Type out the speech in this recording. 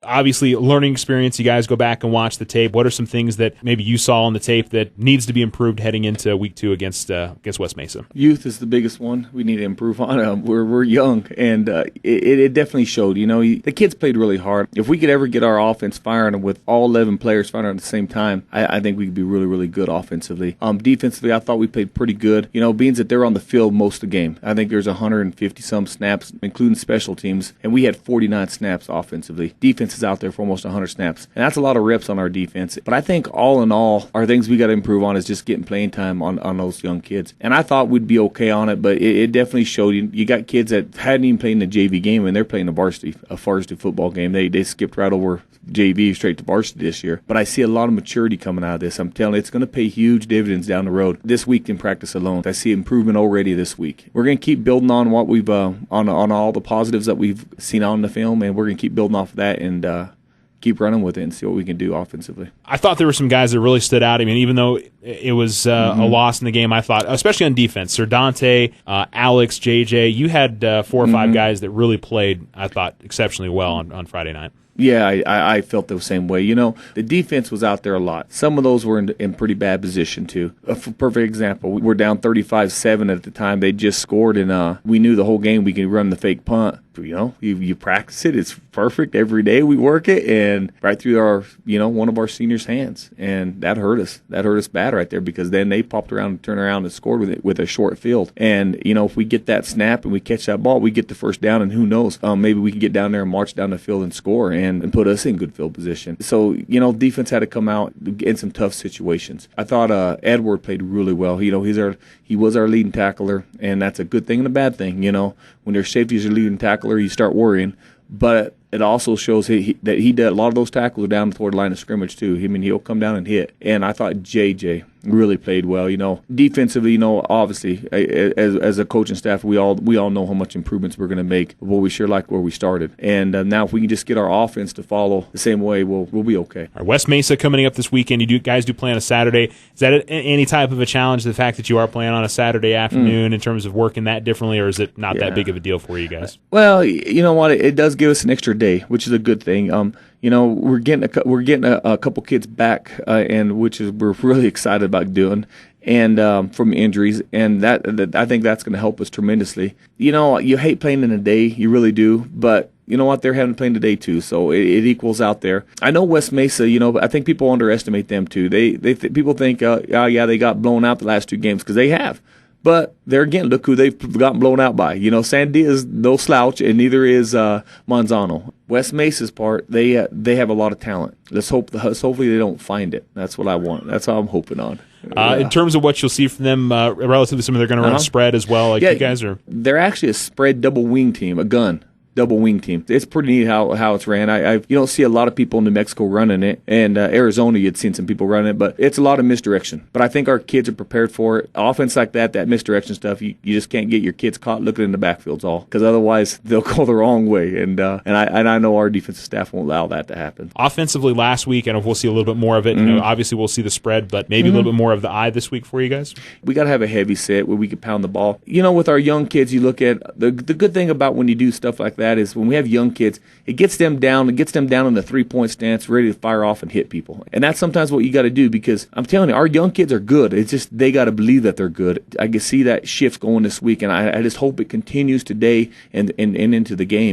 obviously learning experience. You guys go back and watch the tape. What are some things that maybe you saw on the tape that needs to be improved heading into week 2 against West Mesa? Youth is the biggest one we need to improve on. We're young, and it definitely showed. The kids played really hard. If we could ever get our offense firing with all 11 players firing at the same time, I think we could be really, really good offensively. Defensively, I thought we played pretty good. Being that they're on the field most of the game. I think there's 150-some snaps, including special teams, and we had 49 snaps offensively. Defense is out there for almost 100 snaps, and that's a lot of reps on our defense. But I think all in all, our things we got to improve on is just getting playing time on those young kids. And I thought we'd be okay on it, but it definitely showed. You got kids that hadn't even played in the JV game, and they're playing a varsity football game. They skipped right over JV straight to varsity this year. But I see a lot of maturity coming out of this. I'm telling you, it's going to pay huge dividends down the road. This week in practice alone, I see improvement already this week. We're going to keep building on what we've on all the positives that we've seen on the film, and we're going to keep building off of that and keep running with it and see what we can do offensively. I thought there were some guys that really stood out. I mean, even though it was a loss in the game, I thought, especially on defense, Sir Dante, Alex, JJ, you had 4 or 5 guys that really played, I thought, exceptionally well on Friday night. Yeah, I felt the same way. The defense was out there a lot. Some of those were in pretty bad position, too. A perfect example, we were down 35-7 at the time. They just scored, and we knew the whole game we could run the fake punt. You practice it. It's perfect. Every day we work it, and right through our, one of our seniors' hands. And that hurt us. That hurt us bad right there, because then they popped around and turned around and scored with a short field. And, if we get that snap and we catch that ball, we get the first down, and who knows, maybe we can get down there and march down the field and score and put us in good field position. So, defense had to come out in some tough situations. I thought Edward played really well. He was our leading tackler, and that's a good thing and a bad thing. When their safety is your leading tackler, you start worrying. But it also shows that he did a lot of those tackles are down toward the line of scrimmage too. He'll come down and hit. And I thought JJ really played well. Defensively, obviously as a coaching staff, we all know how much improvements we're going to make. But we sure like where we started. And now if we can just get our offense to follow the same way, we'll be okay. All right, West Mesa coming up this weekend. You guys do play on a Saturday. Is that any type of a challenge? The fact that you are playing on a Saturday afternoon in terms of working that differently, or is it not that big of a deal for you guys? Well, you know what? It does give us an extra day, which is a good thing. We're getting a couple kids back, and we're really excited about doing, and from injuries, and that I think that's going to help us tremendously. You hate playing in a day, you really do, but you know what? They're having playing today too, so it equals out there. I know West Mesa. I think people underestimate them too. People think, they got blown out the last 2 games, because they have. But there again, look who they've gotten blown out by. Sandia is no slouch, and neither is Manzano. West Mesa's part, they have a lot of talent. Hopefully they don't find it. That's what I want. That's how I'm hoping on. In terms of what you'll see from them, relatively some of they're going to run a spread as well. You guys are. They're actually a spread double wing team, a gun. Double wing team. It's pretty neat how it's ran. You don't see a lot of people in New Mexico running it, and Arizona you'd seen some people running it, but it's a lot of misdirection. But I think our kids are prepared for it. Offense like that misdirection stuff, you just can't get your kids caught looking in the backfields all, because otherwise they'll go the wrong way. And I know our defensive staff won't allow that to happen. Offensively, last week, and we'll see a little bit more of it. Obviously we'll see the spread, but maybe a little bit more of the eye this week for you guys. We got to have a heavy set where we can pound the ball. With our young kids, you look at the good thing about when you do stuff like that is when we have young kids, it gets them down in the 3-point stance, ready to fire off and hit people. And that's sometimes what you got to do, because I'm telling you, our young kids are good. It's just they got to believe that they're good. I can see that shift going this week, and I just hope it continues today and into the game.